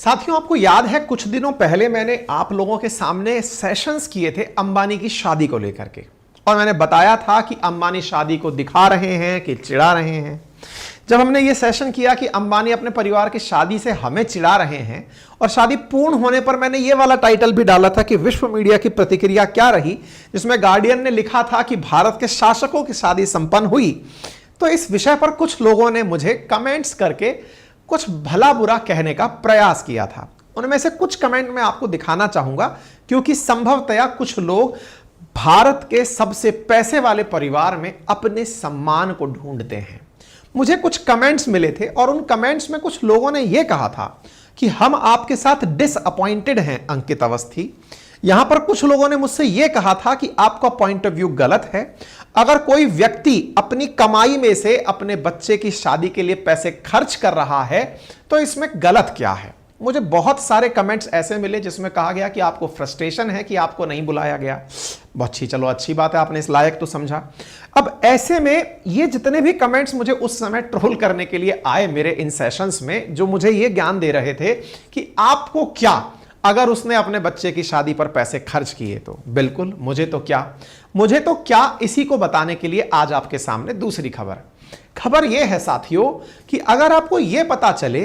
साथियों, आपको याद है कुछ दिनों पहले मैंने आप लोगों के सामने सेशंस किए थे अंबानी की शादी को लेकर के, और मैंने बताया था कि अंबानी शादी को दिखा रहे हैं कि चिढ़ा रहे हैं। जब हमने ये सेशन किया कि अंबानी अपने परिवार की शादी से हमें चिढ़ा रहे हैं, और शादी पूर्ण होने पर मैंने ये वाला टाइटल भी डाला था कि विश्व मीडिया की प्रतिक्रिया क्या रही, जिसमें गार्डियन ने लिखा था कि भारत के शासकों की शादी संपन्न हुई। तो इस विषय पर कुछ लोगों ने मुझे कमेंट्स करके कुछ भला बुरा कहने का प्रयास किया था। उनमें से कुछ कमेंट मैं आपको दिखाना चाहूंगा, क्योंकि संभवतया कुछ लोग भारत के सबसे पैसे वाले परिवार में अपने सम्मान को ढूंढते हैं। मुझे कुछ कमेंट्स मिले थे और उन कमेंट्स में कुछ लोगों ने यह कहा था कि हम आपके साथ डिसअपॉइंटेड हैं अंकित अवस्थी। यहां पर कुछ लोगों ने मुझसे यह कहा था कि आपका पॉइंट ऑफ व्यू गलत है। अगर कोई व्यक्ति अपनी कमाई में से अपने बच्चे की शादी के लिए पैसे खर्च कर रहा है तो इसमें गलत क्या है। मुझे बहुत सारे कमेंट्स ऐसे मिले जिसमें कहा गया कि आपको फ्रस्ट्रेशन है कि आपको नहीं बुलाया गया। बहुत चलो अच्छी बात है, आपने इस लायक तो समझा। अब ऐसे में ये जितने भी कमेंट्स मुझे उस समय ट्रोल करने के लिए आए मेरे इन सेशंस में, जो मुझे ये ज्ञान दे रहे थे कि आपको क्या अगर उसने अपने बच्चे की शादी पर पैसे खर्च किए तो। बिल्कुल, मुझे तो क्या इसी को बताने के लिए आज आपके सामने दूसरी खबर यह है साथियों कि अगर आपको यह पता चले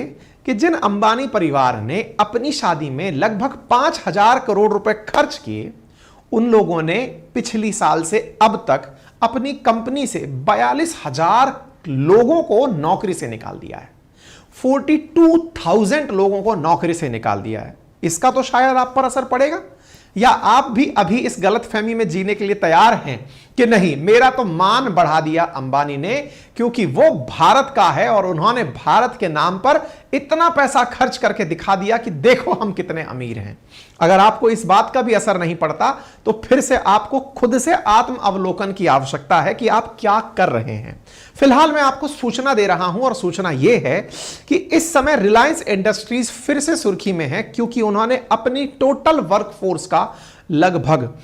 कि जिन अंबानी परिवार ने अपनी शादी में लगभग 5,000 करोड़ रुपए खर्च किए, उन लोगों ने पिछली साल से अब तक अपनी कंपनी से 42,000 लोगों को नौकरी से निकाल दिया है। 42,000 लोगों को नौकरी से निकाल दिया है। इसका तो शायद आप पर असर पड़ेगा, या आप भी अभी इस गलतफहमी में जीने के लिए तैयार हैं कि नहीं, मेरा तो मान बढ़ा दिया अंबानी ने क्योंकि वो भारत का है और उन्होंने भारत के नाम पर इतना पैसा खर्च करके दिखा दिया कि देखो हम कितने अमीर हैं। अगर आपको इस बात का भी असर नहीं पड़ता तो फिर से आपको खुद से आत्म अवलोकन की आवश्यकता है कि आप क्या कर रहे हैं। फिलहाल मैं आपको सूचना दे रहा हूं, और सूचना यह है कि इस समय रिलायंस इंडस्ट्रीज फिर से सुर्खी में है, क्योंकि उन्होंने अपनी टोटल वर्कफोर्स का लगभग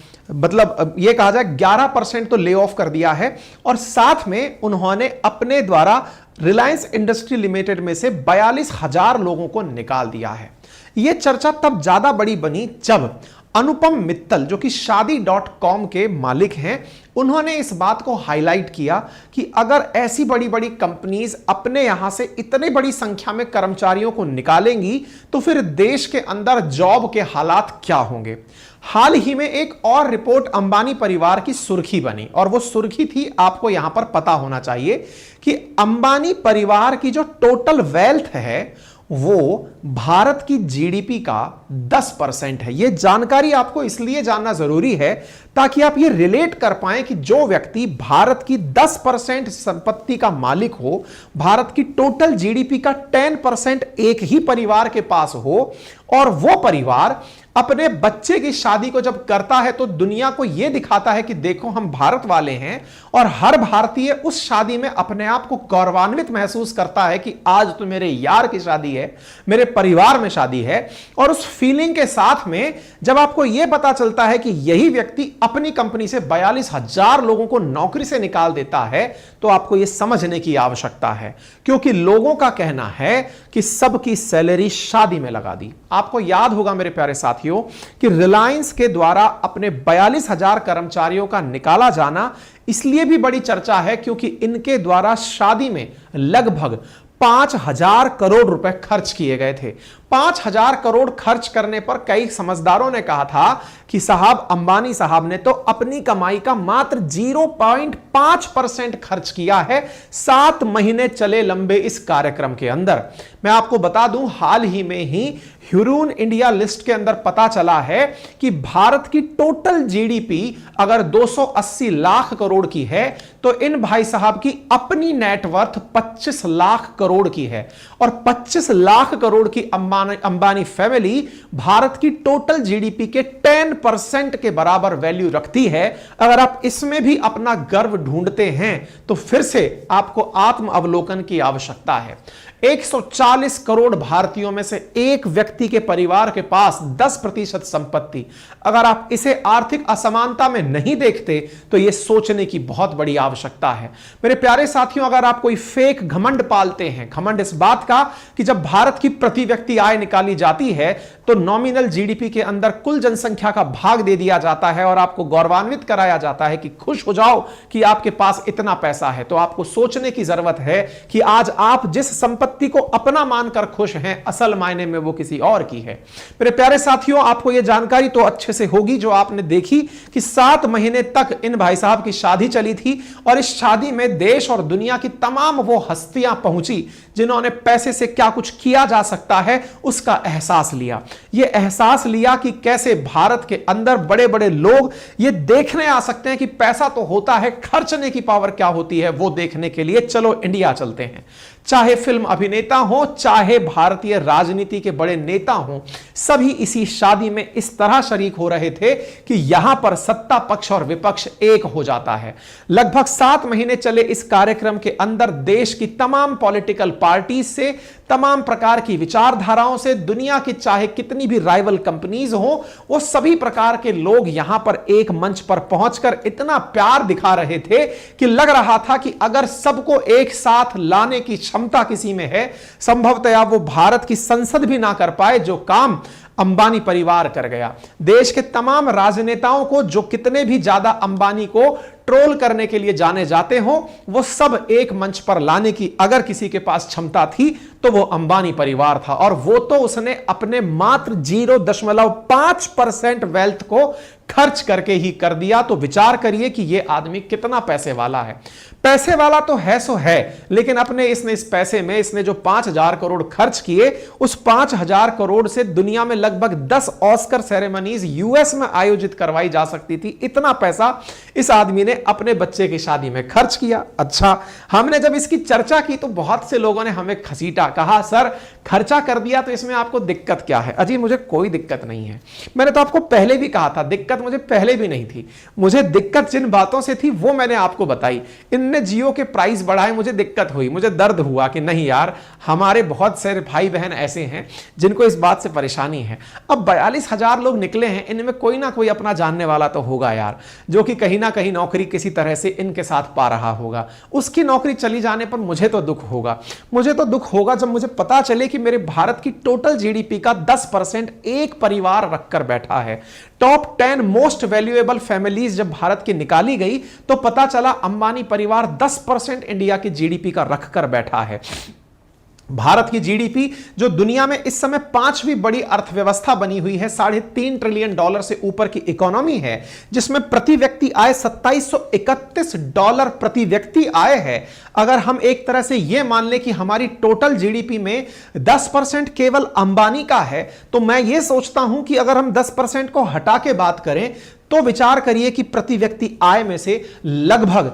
यह कहा जाए 11% तो ले ऑफ कर दिया है, और साथ में उन्होंने अपने द्वारा रिलायंस इंडस्ट्री लिमिटेड में से 42,000 लोगों को निकाल दिया है। यह चर्चा तब ज्यादा बड़ी बनी जब अनुपम मित्तल, जो कि शादी.com के मालिक हैं, उन्होंने इस बात को हाईलाइट किया कि अगर ऐसी बड़ी बड़ी कंपनीज अपने यहां से इतनी बड़ी संख्या में कर्मचारियों को निकालेंगी तो फिर देश के अंदर जॉब के हालात क्या होंगे। हाल ही में एक और रिपोर्ट अंबानी परिवार की सुर्खी बनी, और वो सुर्खी थी, आपको यहां पर पता होना चाहिए कि अंबानी परिवार की जो टोटल वेल्थ है वो भारत की जीडीपी का 10% है। यह जानकारी आपको इसलिए जानना जरूरी है ताकि आप ये रिलेट कर पाएं कि जो व्यक्ति भारत की 10% संपत्ति का मालिक हो, भारत की टोटल जीडीपी का 10% एक ही परिवार के पास हो, और वो परिवार अपने बच्चे की शादी को जब करता है तो दुनिया को यह दिखाता है कि देखो हम भारत वाले हैं, और हर भारतीय उस शादी में अपने आप को गौरवान्वित महसूस करता है कि आज तो मेरे यार की शादी है, मेरे परिवार में शादी है। और उस फीलिंग के साथ में जब आपको यह पता चलता है कि यही व्यक्ति अपनी कंपनी से 42,000 लोगों को नौकरी से निकाल देता है, तो आपको यह समझने की आवश्यकता है, क्योंकि लोगों का कहना है कि सबकी सैलरी शादी में लगा दी। आपको याद होगा मेरे प्यारे साथियों कि रिलायंस के द्वारा अपने 42,000 कर्मचारियों का निकाला जाना इसलिए भी बड़ी चर्चा है क्योंकि इनके द्वारा शादी में लगभग 5,000 करोड़ रुपए खर्च किए गए थे। 5,000 करोड़ खर्च करने पर कई समझदारों ने कहा था कि साहब अंबानी साहब ने तो अपनी कमाई का मात्र 0.5% खर्च किया है 7 महीने चले लंबे इस कार्यक्रम के अंदर। मैं आपको बता दूं, हाल ही में ही ह्यूरून इंडिया लिस्ट के अंदर पता चला है कि भारत की टोटल जीडीपी अगर 280 लाख करोड़ की है तो इन भाई साहब की अपनी नेटवर्थ 25 लाख करोड़ की है, और 25 लाख करोड़ की अंबानी फैमिली भारत की टोटल जीडीपी के 10% के बराबर वैल्यू रखती है। अगर आप इसमें भी अपना गर्व ढूंढते हैं तो फिर से आपको आत्म अवलोकन की आवश्यकता है। 140 करोड़ भारतीयों में से एक व्यक्ति के परिवार के पास 10% संपत्ति। अगर आप इसे आर्थिक असमानता में नहीं देखते तो यह सोचने की बहुत बड़ी आवश्यकता है। मेरे प्यारे साथियों, अगर आप कोई फेक घमंड पालते हैं, घमंड इस बात का कि जब भारत की प्रति व्यक्ति आय निकाली जाती है तो नॉमिनल जीडीपी के अंदर कुल जनसंख्या का भाग दे दिया जाता है और आपको गौरवान्वित कराया जाता है कि खुश हो जाओ कि आपके पास इतना पैसा है, तो आपको सोचने की जरूरत है कि आज आप जिस संपत्ति को अपना मानकर खुश हैं, असल मायने में वो किसी और की है। मेरे प्यारे साथियों, आपको यह जानकारी तो अच्छे से होगी जो आपने देखी कि 7 महीने तक इन भाई साहब की शादी चली थी और इस शादी में देश और दुनिया की तमाम वो हस्तियां पहुंची जिन्होंने पैसे से क्या कुछ किया जा सकता है उसका एहसास लिया। यह एहसास लिया कि कैसे भारत के अंदर बड़े बड़े लोग ये देखने आ सकते हैं कि पैसा तो होता है, खर्चने की पावर क्या होती है वो देखने के लिए चलो इंडिया चलते हैं। चाहे फिल्म अभिनेता हो, चाहे भारतीय राजनीति के बड़े नेता हो, सभी इसी शादी में इस तरह शरीक हो रहे थे कि यहां पर सत्ता पक्ष और विपक्ष एक हो जाता है। लगभग 7 महीने चले इस कार्यक्रम के अंदर देश की तमाम पॉलिटिकल पार्टी से, तमाम प्रकार की विचारधाराओं से, दुनिया की चाहे कितनी भी राइवल कंपनीज हो, वो सभी प्रकार के लोग यहां पर एक मंच पर पहुंचकर इतना प्यार दिखा रहे थे कि लग रहा था कि अगर सबको एक साथ लाने की क्षमता किसी में है, संभवतः वो भारत की संसद भी ना कर पाए जो काम अंबानी परिवार कर गया। देश के तमाम राजनेताओं को जो कितने भी ज्यादा अंबानी को ट्रोल करने के लिए जाने जाते हो, वो सब एक मंच पर लाने की अगर किसी के पास क्षमता थी तो वो अंबानी परिवार था। और वो तो उसने अपने मात्र 0.5% वेल्थ को खर्च करके ही कर दिया। तो विचार करिए कि ये आदमी कितना पैसे वाला है। पैसे वाला तो है सो है, लेकिन अपने इस पैसे में इसने जो 5,000 करोड़ खर्च किए, उस 5,000 करोड़ से दुनिया में लगभग 10 ऑस्कर सेरेमनीज यूएस में आयोजित करवाई जा सकती थी। इतना पैसा इस आदमी ने अपने बच्चे की शादी में खर्च किया। अच्छा, हमने जब इसकी चर्चा की तो बहुत से लोगों ने हमें घसीटा, कहा सर खर्चा कर दिया तो इसमें आपको दिक्कत क्या है? अजी मुझे कोई दिक्कत नहीं है। मैंने तो आपको पहले भी कहा था, दिक्कत मुझे पहले भी नहीं थी। मुझे दिक्कत जिन बातों से थी वो मैंने आपको बताई। इनने जियो के प्राइस बढ़ाए, मुझे दिक्कत हुई, मुझे दर्द हुआ कि नहीं यार, हमारे बहुत सारे भाई बहन ऐसे हैं जिनको इस बात से परेशानी है। अब 42,000 लोग निकले हैं, इनमें कोई ना कोई अपना जानने वाला तो होगा यार, जो कि कहीं ना कहीं नौकरी किसी तरह से इनके साथ पा रहा होगा। उसकी नौकरी चली जाने पर मुझे तो दुख होगा। मुझे तो दुख होगा जब मुझे पता चले कि मेरे भारत की टोटल जीडीपी का 10% एक परिवार रखकर बैठा है। टॉप 10 मोस्ट वैल्यूएबल फैमिलीज जब भारत की निकाली गई तो पता चला अंबानी परिवार 10% इंडिया की जीडीपी का रखकर बैठा है। भारत की जीडीपी जो दुनिया में इस समय 5वीं बड़ी अर्थव्यवस्था बनी हुई है, $3.5 ट्रिलियन से ऊपर की इकोनॉमी है, जिसमें प्रति व्यक्ति आय $2731 प्रति व्यक्ति आय है। अगर हम एक तरह से यह मान लें कि हमारी टोटल जीडीपी में 10% केवल अंबानी का है, तो मैं यह सोचता हूं कि अगर हम 10% को हटा के बात करें तो विचार करिए कि प्रति व्यक्ति आय में से लगभग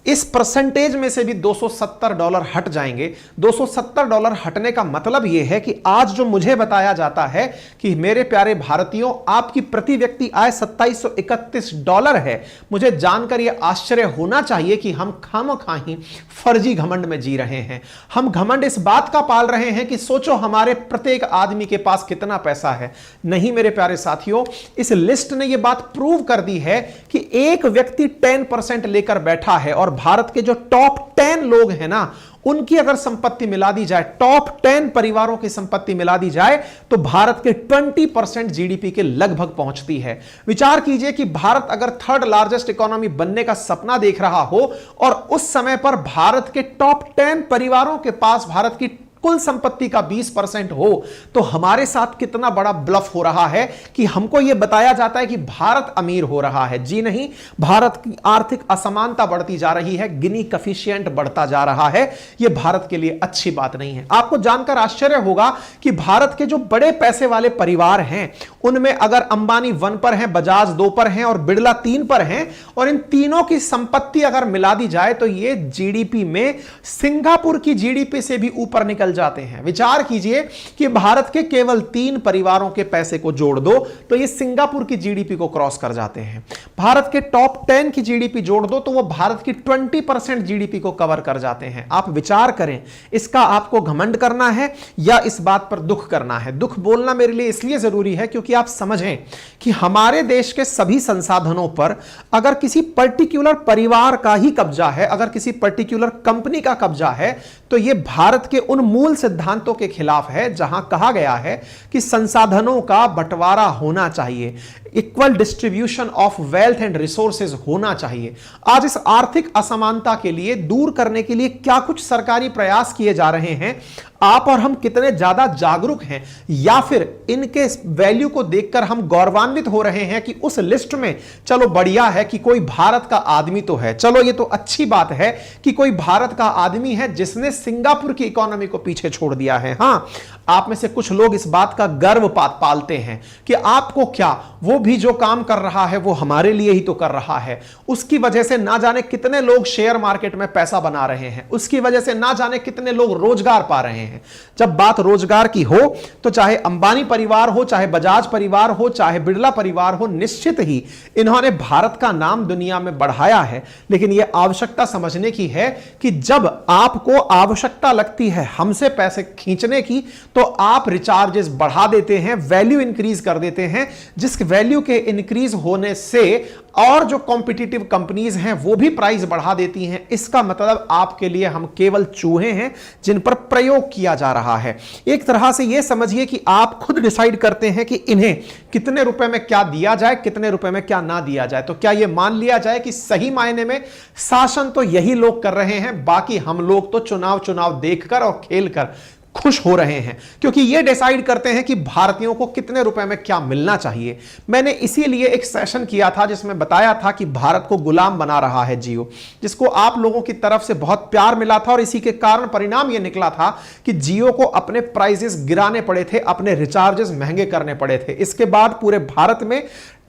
इस परसेंटेज में से भी $270 हट जाएंगे। $270 हटने का मतलब यह है कि आज जो मुझे बताया जाता है कि मेरे प्यारे भारतीयों, आपकी प्रति व्यक्ति आय $2731 है, मुझे जानकर यह आश्चर्य होना चाहिए कि हम खामखाही फर्जी घमंड में जी रहे हैं। हम घमंड इस बात का पाल रहे हैं कि सोचो हमारे प्रत्येक आदमी के पास कितना पैसा है। नहीं मेरे प्यारे साथियों, इस लिस्ट ने यह बात प्रूव कर दी है कि एक व्यक्ति 10% लेकर बैठा है और भारत के जो टॉप 10 लोग हैं ना, उनकी अगर संपत्ति मिला दी जाए, टॉप 10 परिवारों की संपत्ति मिला दी जाए तो भारत के 20% जीडीपी के लगभग पहुंचती है। विचार कीजिए कि भारत अगर 3rd लार्जेस्ट इकोनॉमी बनने का सपना देख रहा हो और उस समय पर भारत के टॉप 10 परिवारों के पास भारत की कुल संपत्ति का 20% हो, तो हमारे साथ कितना बड़ा ब्लफ हो रहा है कि हमको यह बताया जाता है कि भारत अमीर हो रहा है। जी नहीं, भारत की आर्थिक असमानता बढ़ती जा रही है, गिनी कफिशिएंट बढ़ता जा रहा है। यह भारत के लिए अच्छी बात नहीं है। आपको जानकर आश्चर्य होगा कि भारत के जो बड़े पैसे वाले परिवार हैं, उनमें अगर अंबानी 1 पर है, बजाज 2 पर है और बिरला 3 पर है, और इन तीनों की संपत्ति अगर मिला दी जाए तो यह जीडीपी में सिंगापुर की जीडीपी से भी ऊपर निकल जाते हैं। विचार कीजिए कि भारत के केवल 3 परिवारों के पैसे को जोड़ दो तो ये सिंगापुर की जीडीपी को क्रॉस कर जाते हैं। भारत के टॉप 10 की जीडीपी जोड़ दो तो वो भारत की 20% जीडीपी को कवर कर जाते हैं। आप विचार करें, इसका आपको घमंड करना है या इस बात पर दुख करना है? दुख बोलना मेरे लिए इसलिए जरूरी है क्योंकि आप समझें कि हमारे देश के सभी संसाधनों पर अगर किसी पर्टिकुलर परिवार का ही कब्जा है, अगर किसी पर्टिकुलर कंपनी का कब्जा है, तो यह भारत के उन मूल सिद्धांतों के खिलाफ है जहां कहा गया है कि संसाधनों का बंटवारा होना चाहिए, equal distribution of wealth and resources होना चाहिए। आज इस आर्थिक असमानता के लिए दूर करने के लिए क्या कुछ सरकारी प्रयास किए जा रहे हैं, आप और हम कितने ज्यादा जागरूक हैं, या फिर इनके वैल्यू को देखकर हम गौरवान्वित हो रहे हैं कि उस लिस्ट में चलो बढ़िया है कि कोई भारत का आदमी तो है, चलो ये तो अच्छी बात है कि कोई भारत का आदमी है जिसने सिंगापुर की इकोनॉमी को पीछे छोड़ दिया है। हां, आप में से कुछ लोग इस बात का गर्व पालते हैं कि आपको क्या, वो भी जो काम कर रहा है वो हमारे लिए ही तो कर रहा है, उसकी वजह से ना जाने कितने लोग शेयर मार्केट में पैसा बना रहे हैं, उसकी वजह से ना जाने कितने लोग रोजगार पा रहे हैं। जब बात रोजगार की हो तो चाहे अंबानी परिवार हो, चाहे बजाज परिवार हो, चाहे बिरला परिवार हो, निश्चित ही इन्होंने भारत का नाम दुनिया में बढ़ाया है। लेकिन यह आवश्यकता समझने की है कि जब आपको आवश्यकता लगती है हमसे पैसे खींचने की तो आप रिचार्जेस बढ़ा देते हैं, वैल्यू इंक्रीज कर देते हैं, जिस वैल्यू के इंक्रीज होने से और जो कॉम्पिटिटिव कंपनीज हैं वो भी प्राइस बढ़ा देती हैं। इसका मतलब आपके लिए हम केवल चूहे हैं जिन पर प्रयोग किया जा रहा है। एक तरह से यह समझिए कि आप खुद डिसाइड करते हैं कि इन्हें कितने रुपए में क्या दिया जाए, कितने रुपए में क्या ना दिया जाए। तो क्या यह मान लिया जाए कि सही मायने में शासन तो यही लोग कर रहे हैं, बाकी हम लोग तो चुनाव देखकर और खेलकर खुश हो रहे हैं, क्योंकि ये डिसाइड करते हैं कि भारतीयों को कितने रुपए में क्या मिलना चाहिए। मैंने इसीलिए एक सेशन किया था जिसमें बताया था कि भारत को गुलाम बना रहा है जियो, जिसको आप लोगों की तरफ से बहुत प्यार मिला था और इसी के कारण परिणाम यह निकला था कि जियो को अपने प्राइसेस गिराने पड़े थे, अपने रिचार्जेस महंगे करने पड़े थे। इसके बाद पूरे भारत में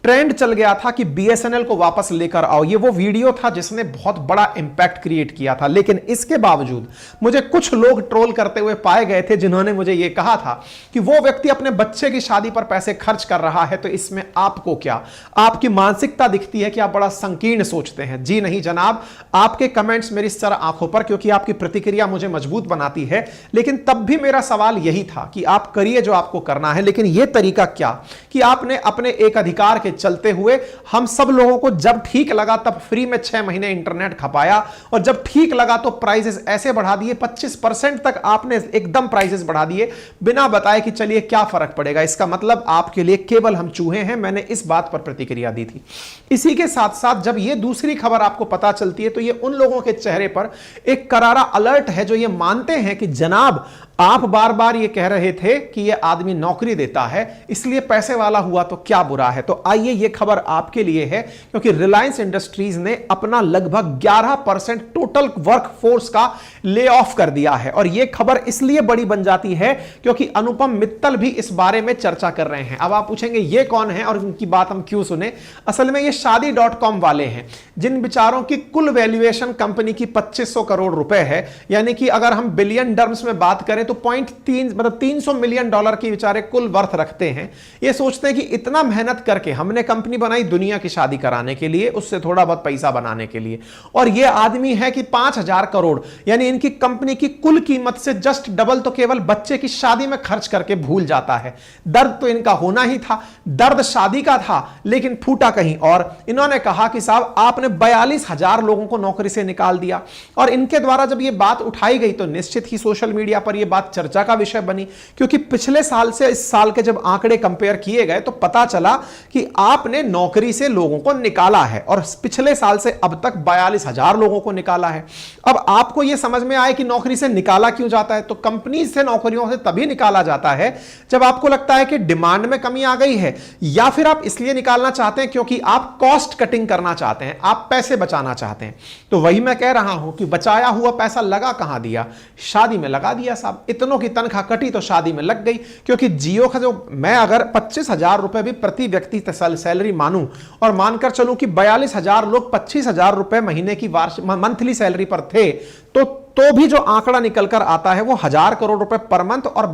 ट्रेंड चल गया था कि बीएसएनएल को वापस लेकर आओ। ये वो वीडियो था जिसने बहुत बड़ा इंपैक्ट क्रिएट किया था। लेकिन इसके बावजूद मुझे कुछ लोग ट्रोल करते हुए पाए गए थे जिन्होंने मुझे यह कहा था कि वो व्यक्ति अपने बच्चे की शादी पर पैसे खर्च कर रहा है तो इसमें आपको क्या, आपकी मानसिकता दिखती है कि आप बड़ा संकीर्ण सोचते हैं। जी नहीं जनाब, आपके कमेंट्स मेरी सर आंखों पर, क्योंकि आपकी प्रतिक्रिया मुझे मजबूत बनाती है। लेकिन तब भी मेरा सवाल यही था कि आप करिए जो आपको करना है, लेकिन यह तरीका क्या कि आपने अपने एक अधिकार के चलते हुए हम सब लोगों को जब ठीक लगा तब फ्री में 6 महीने इंटरनेट खपाया, और जब ठीक लगा तो प्राइसेस ऐसे बढ़ा दिए, 25% तक आपने एकदम प्राइसेस बढ़ा दिए बिना बताए कि चलिए क्या फर्क पड़ेगा। इसका मतलब आपके लिए केवल हम चूहे हैं। मैंने इस बात पर प्रतिक्रिया दी थी। इसी के साथ साथ जब यह दूसरी खबर आपको पता चलती है तो यह उन लोगों के चेहरे पर एक करारा अलर्ट है जो यह मानते हैं कि जनाब आप बार बार ये कह रहे थे कि ये आदमी नौकरी देता है इसलिए पैसे वाला हुआ तो क्या बुरा है। तो आइए ये खबर आपके लिए है, क्योंकि रिलायंस इंडस्ट्रीज ने अपना लगभग 11% टोटल वर्कफोर्स का ले ऑफ कर दिया है। और ये खबर इसलिए बड़ी बन जाती है क्योंकि अनुपम मित्तल भी इस बारे में चर्चा कर रहे हैं। अब आप पूछेंगे ये कौन है और इनकी बात हम क्यों सुने। असल में ये शादी.com वाले हैं जिन बिचारों की कुल वैल्यूएशन कंपनी की 2500 करोड़ रुपए है, यानी कि अगर हम बिलियन टर्म्स में बात करें तो 300 मिलियन डॉलर की बेचारे कुल वर्थ रखते हैं। ये सोचते हैं कि इतना मेहनत करके हमने कंपनी बनाई दुनिया की शादी कराने के लिए, उससे थोड़ा बहुत पैसा बनाने के लिए, और ये आदमी है कि 5000 करोड़ यानी इनकी कंपनी की कुल कीमत से जस्ट डबल तो केवल बच्चे की शादी में खर्च करके भूल जाता है। दर्द तो इनका होना ही था, दर्द शादी का था लेकिन फूटा कहीं और। इन्होंने कहा कि साहब आपने 42,000 लोगों को नौकरी से निकाल दिया, और इनके द्वारा जब यह बात उठाई गई तो निश्चित ही सोशल मीडिया पर यह बात चर्चा का विषय बनी, क्योंकि पिछले साल से इस साल के जब आंकड़े कंपेयर किए गए तो पता चला कि आपने नौकरी से लोगों को निकाला है, और पिछले साल से अब तक 42,000 लोगों को निकाला है। अब आपको यह समझ में आए कि नौकरी से निकाला क्यों जाता है, तो कंपनी से नौकरियों से तभी निकाला जाता है जब आपको लगता है कि डिमांड में कमी आ गई है, या फिर आप इसलिए निकालना चाहते हैं क्योंकि आप कॉस्ट कटिंग करना चाहते हैं, आप पैसे बचाना चाहते हैं। तो वही मैं कह रहा हूं कि बचाया हुआ पैसा लगा कहां दिया, शादी में लगा दिया साहब। इतनों की तनख्वाह कटी तो शादी में लग गई, क्योंकि जियो का जो मैं अगर 25,000 रुपए भी प्रति व्यक्ति सैलरी मानूं और मानकर चलूं कि 42,000 लोग 25,000 रुपए महीने की वार्षिक मंथली सैलरी पर थे, तो तो भी जो आंकड़ा निकल कर आता है वो 1000 करोड़ रुपए पर मंथ और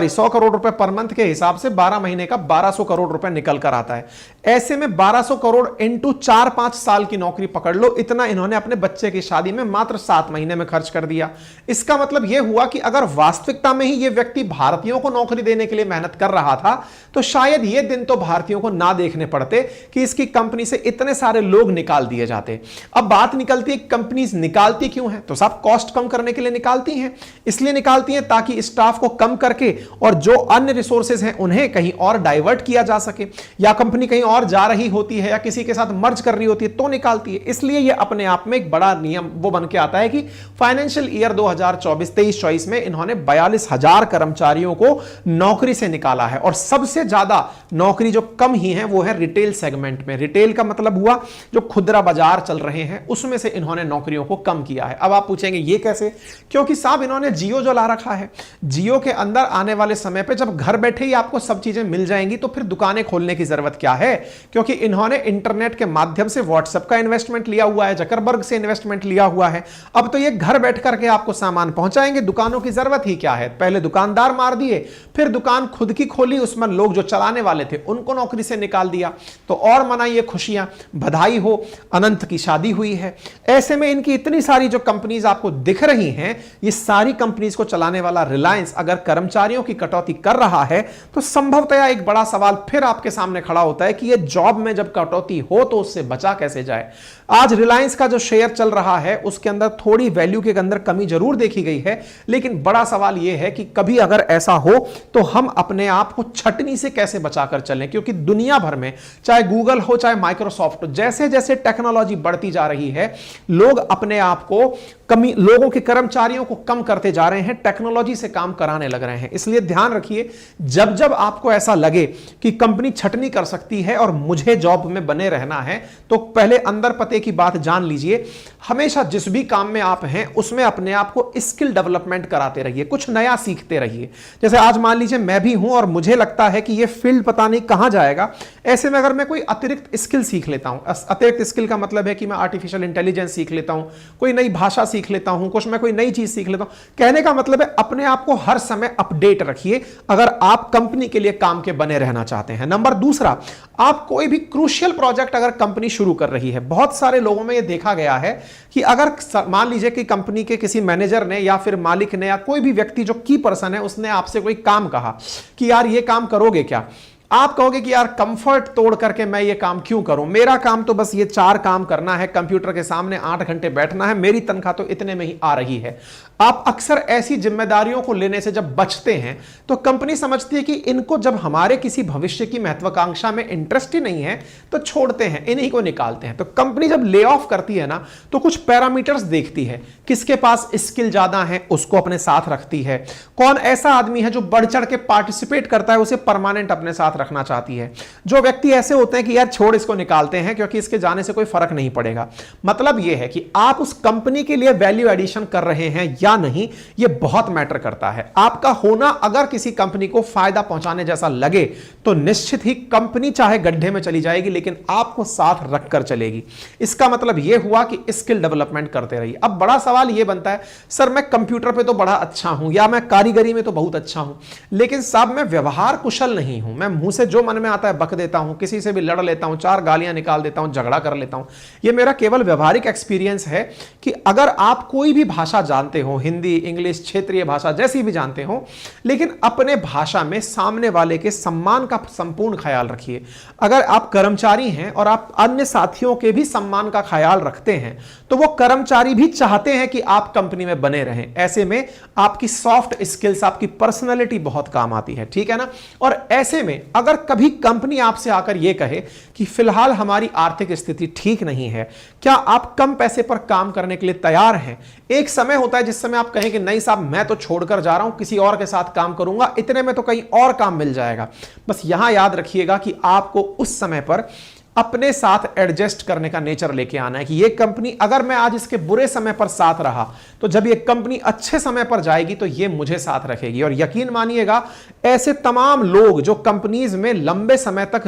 100 करोड़ रुपए पर मंथ के हिसाब से 12 महीने का 1200 करोड़ रुपए निकल कर आता है। ऐसे में 1200 करोड़ इंटू 4-5 साल की नौकरी पकड़ लो, इतना इन्होंने अपने बच्चे की शादी में मात्र 7 महीने में खर्च कर दिया। इसका मतलब यह हुआ कि अगर वास्तविकता में ही यह व्यक्ति भारतीयों को नौकरी देने के लिए मेहनत कर रहा था तो शायद यह दिन तो भारतीयों को ना देखने पड़ते कि इसकी कंपनी से इतने सारे लोग निकाल दिए जाते। अब बात निकलती है कंपनीज निकालती क्यों है, तो सब कॉस्ट कम करने के लिए निकालती हैं। इसलिए निकालती हैं ताकि स्टाफ को कम करके और जो अन्य रिसोर्सेज हैं उन्हें कहीं और डाइवर्ट किया जा सके, या कंपनी कहीं और जा रही होती है या किसी के साथ मर्ज कर रही होती है तो निकालती है। इसलिए यह अपने आप में एक बड़ा नियम वो बन के आता है कि फाइनेंशियल ईयर 2024-23-24 में इन्होंने 42,000 कर्मचारियों को नौकरी से निकाला है। और सबसे ज्यादा नौकरी जो कम ही है वो है रिटेल सेगमेंट में। रिटेल का मतलब हुआ जो खुदरा बाजार चल रहे हैं उसमें से इन्होंने नौकरियों को कम किया है। अब आप पूछेंगे ये कैसे, क्योंकि साहब इन्होंने जियो जो ला रखा है, जियो के अंदर आने वाले समय पे जब घर बैठे ही आपको सब चीजें मिल जाएंगी तो फिर दुकानें खोलने की जरूरत क्या है, क्योंकि इन्होंने इंटरनेट के माध्यम से व्हाट्सएप का इन्वेस्टमेंट लिया हुआ है, जकरबर्ग से इन्वेस्टमेंट लिया हुआ है। अब तो ये घर बैठ करके आपको सामान पहुंचाएंगे, दुकानों की जरूरत ही क्या है। पहले दुकानदार मार दिए, फिर दुकान खुद की खोली, उसमें लोग जो चलाने वाले थे उनको नौकरी से निकाल दिया। तो और मनाइए खुशियां, बधाई हो, अनंत की शादी हुई है। ऐसे में इनकी इतनी सारी जो कंपनीज आपको दिख रही हैं, ये सारी कंपनीज को चलाने वाला रिलायंस अगर कर्मचारियों की कटौती कर रहा है तो संभवतया एक बड़ा सवाल फिर आपके सामने खड़ा होता है कि ये जॉब में जब कटौती हो तो उससे बचा कैसे जाए। आज रिलायंस का जो शेयर चल रहा है उसके अंदर थोड़ी वैल्यू के अंदर कमी जरूर देखी गई है, लेकिन बड़ा सवाल यह है कि कभी अगर ऐसा हो तो हम अपने आप को छटनी से कैसे बचाकर चलें, क्योंकि दुनिया भर में चाहे गूगल हो चाहे माइक्रोसॉफ्ट, जैसे जैसे टेक्नोलॉजी बढ़ती जा रही है लोग अपने आप को कमी, लोगों के कर्मचारियों को कम करते जा रहे हैं, टेक्नोलॉजी से काम कराने लग रहे हैं। इसलिए ध्यान रखिए, जब जब आपको ऐसा लगे कि कंपनी छटनी कर सकती है और मुझे जॉब में बने रहना है, तो पहले अंदर पते की बात जान लीजिए। हमेशा जिस भी काम में आप हैं उसमें अपने आप को स्किल डेवलपमेंट कराते रहिए, कुछ नया सीखते रहिए। जैसे आज मान लीजिए मैं भी हूं और मुझे लगता है कि यह फील्ड पता नहीं कहां जाएगा, ऐसे में अगर मैं कोई अतिरिक्त स्किल सीख लेता हूं, अतिरिक्त स्किल का मतलब है कि मैं आर्टिफिशियल इंटेलिजेंस सीख लेता हूं, कोई नई भाषा सीख लेता हूं, कुछ मैं कोई नई चीज सीख लेता हूं, कहने का मतलब है अपने आप को हर समय अपडेट रखिए अगर आप कंपनी के लिए काम के बने रहना चाहते हैं। नंबर दूसरा, आप कोई भी क्रूशियल प्रोजेक्ट अगर कंपनी शुरू कर रही है, बहुत सारे लोगों में यह देखा गया है कि अगर मान लीजिए कि कंपनी के किसी मैनेजर ने या फिर मालिक ने या कोई भी व्यक्ति जो की पर्सन है उसने आपसे कोई काम कहा कि यार ये काम करोगे क्या, आप कहोगे कि यार कंफर्ट तोड़ करके मैं ये काम क्यों करूं, मेरा काम तो बस ये 4 काम करना है, कंप्यूटर के सामने 8 घंटे बैठना है, मेरी तनख्वाह तो इतने में ही आ रही है। आप अक्सर ऐसी जिम्मेदारियों को लेने से जब बचते हैं तो कंपनी समझती है कि इनको जब हमारे किसी भविष्य की महत्वाकांक्षा में इंटरेस्ट ही नहीं है तो छोड़ते हैं, इन्हीं को निकालते हैं। तो कंपनी जब ले ऑफ करती है ना तो कुछ पैरामीटर्स देखती है, किसके पास स्किल ज्यादा है उसको अपने साथ रखती है, कौन ऐसा आदमी है जो बढ़ चढ़ के पार्टिसिपेट करता है उसे परमानेंट अपने साथ रखना चाहती है। जो व्यक्ति ऐसे होते हैं कि यार छोड़ इसको निकालते हैं क्योंकि इसके जाने से कोई फर्क नहीं पड़ेगा। मतलब यह है कि आप उस कंपनी के लिए वैल्यू एडिशन कर रहे हैं या नहीं, यह बहुत मैटर करता है। आपका होना अगर किसी कंपनी को फायदा पहुंचाने जैसा लगे तो निश्चित ही कंपनी चाहे गड्ढे में चली जाएगी लेकिन आपको साथ रखकर चलेगी। इसका मतलब यह हुआ कि स्किल डेवलपमेंट करते रहिए। अब बड़ा सवाल यह बनता है, सर मैं कंप्यूटर पे तो बड़ा अच्छा हूं या मैं कारीगरी में तो बहुत अच्छा हूं, लेकिन साहब मैं व्यवहार कुशल नहीं हूं, मैं मुंह से जो मन में आता है बक देता हूं, किसी से भी लड़ लेता हूं, 4 गालियां निकाल देता हूं, झगड़ा कर लेता हूं। यह मेरा केवल व्यवहारिक एक्सपीरियंस है कि अगर आप कोई भी भाषा जानते हो, हिंदी, इंग्लिश, क्षेत्रीय भाषा जैसी भी जानते हो, लेकिन अपने भाषा में सामने वाले के सम्मान का संपूर्ण ख्याल रखिए। अगर आप कर्मचारी हैं और आप अन्य साथियों के भी सम्मान का ख्याल रखते हैं तो वो कर्मचारी भी चाहते हैं कि आप कंपनी में बने रहें। ऐसे में आपकी सॉफ्ट स्किल्स, आपकी पर्सनैलिटी बहुत काम आती है, ठीक है ना। और ऐसे में अगर कभी कंपनी आपसे आकर यह कहे कि फिलहाल हमारी आर्थिक स्थिति ठीक नहीं है, क्या आप कम पैसे पर काम करने के लिए तैयार हैं? एक समय होता है जिस समय आप कहें कि नहीं साहब मैं तो छोड़कर जा रहा हूं, किसी और के साथ काम करूंगा, इतने में तो कहीं और काम मिल जाएगा। बस यहां याद रखिएगा कि आपको उस समय पर अपने साथ एडजस्ट करने का नेचर लेके आना है कि ये कंपनी अगर मैं आज इसके बुरे समय पर साथ रहा तो जब ये कंपनी अच्छे समय पर जाएगी तो ये मुझे साथ रखेगी। और यकीन मानिएगा ऐसे तमाम लोग जो कंपनीज में लंबे समय तक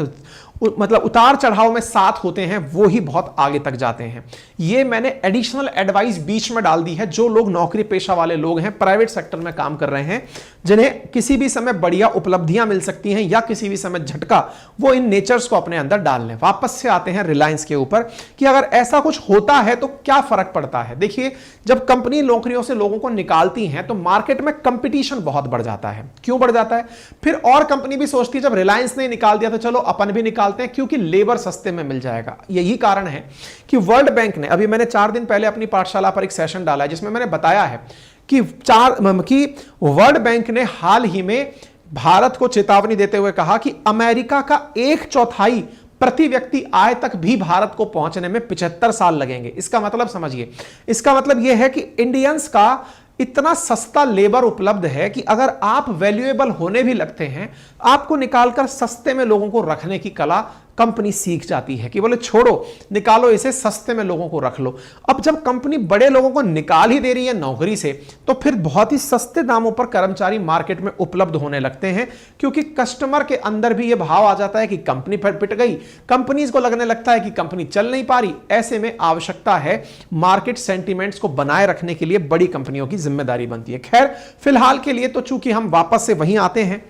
मतलब उतार चढ़ाव में साथ होते हैं वो ही बहुत आगे तक जाते हैं। ये मैंने एडिशनल एडवाइस बीच में डाल दी है। जो लोग नौकरी पेशा वाले लोग हैं, प्राइवेट सेक्टर में काम कर रहे हैं, जिन्हें किसी भी समय बढ़िया उपलब्धियां मिल सकती हैं या किसी भी समय झटका, वो इन नेचर्स को अपने अंदर डाल लें। वापस से आते हैं रिलायंस के ऊपर कि अगर ऐसा कुछ होता है तो क्या फर्क पड़ता है। देखिए, जब कंपनी नौकरियों से लोगों को निकालती हैं तो मार्केट में कंपटीशन बहुत बढ़ जाता है। क्यों बढ़ जाता है? फिर और कंपनी भी सोचती है जब रिलायंस ने निकाल दिया तो चलो अपन भी निकालते हैं, क्योंकि लेबर सस्ते में मिल जाएगा। यही कारण है कि वर्ल्ड बैंक ने, अभी मैंने 4 दिन पहले अपनी पाठशाला पर एक सेशन डाला है जिसमें मैंने बताया है कि वर्ल्ड बैंक ने हाल ही में भारत को चेतावनी देते हुए कहा कि अमेरिका का 1/4 प्रति व्यक्ति आय तक भी भारत को पहुंचने में 75 साल लगेंगे। इसका मतलब समझिए, इसका मतलब यह है कि इंडियंस का इतना सस्ता लेबर उपलब्ध है कि अगर आप वैल्यूएबल होने भी लगते हैं, आपको निकालकर सस्ते में लोगों को रखने की कला कंपनी सीख जाती है कि बोले छोड़ो, निकालो इसे, सस्ते में लोगों को रख लो। अब जब कंपनी बड़े लोगों को निकाल ही दे रही है नौकरी से, तो फिर बहुत ही सस्ते दामों पर कर्मचारी मार्केट में उपलब्ध होने लगते हैं, क्योंकि कस्टमर के अंदर भी यह भाव आ जाता है कि कंपनी पिट गई, कंपनीज को लगने लगता है कि कंपनी चल नहीं पा रही। ऐसे में आवश्यकता है मार्केट सेंटीमेंट्स को बनाए रखने के लिए बड़ी कंपनियों की जिम्मेदारी बनती है। खैर, फिलहाल के लिए तो चूंकि हम वापस से वहीं आते हैं,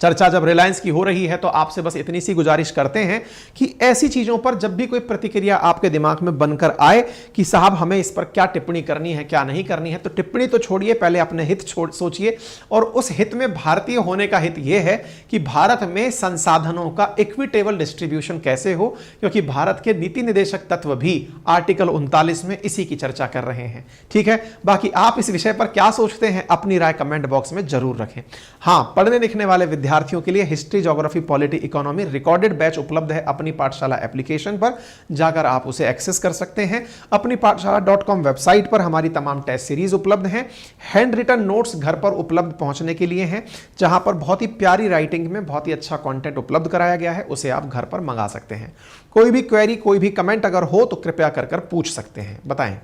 चर्चा जब रिलायंस की हो रही है, तो आपसे बस इतनी सी गुजारिश करते हैं कि ऐसी चीजों पर जब भी कोई प्रतिक्रिया आपके दिमाग में बनकर आए कि साहब हमें इस पर क्या टिप्पणी करनी है, क्या नहीं करनी है, तो टिप्पणी तो छोड़िए, पहले अपने हित सोचिए। और उस हित में भारतीय होने का हित यह है कि भारत में संसाधनों का इक्विटेबल डिस्ट्रीब्यूशन कैसे हो, क्योंकि भारत के नीति निदेशक तत्व भी आर्टिकल 39 में इसी की चर्चा कर रहे हैं। ठीक है, बाकी आप इस विषय पर क्या सोचते हैं, अपनी राय कमेंट बॉक्स में जरूर रखें। हां, पढ़ने लिखने वाले विद्यार्थियों के लिए history, geography, polity, economy recorded batch उपलब्ध है अपनी पाठशाला एप्लीकेशन पर, जाकर आप उसे एक्सेस कर सकते हैं। अपनी पाठशाला.com वेबसाइट पर हमारी तमाम टेस्ट सीरीज उपलब्ध हैं। हैंड रिटन नोट्स घर पर उपलब्ध पहुंचने के लिए हैं, जहां पर बहुत ही प्यारी राइटिंग में बहुत ही अच्छा कंटेंट उपलब्ध कराया गया है, उसे आप घर पर मंगा सकते हैं। कोई भी क्वेरी, कोई भी कमेंट अगर हो तो कृपया कर पूछ सकते हैं, बताएं।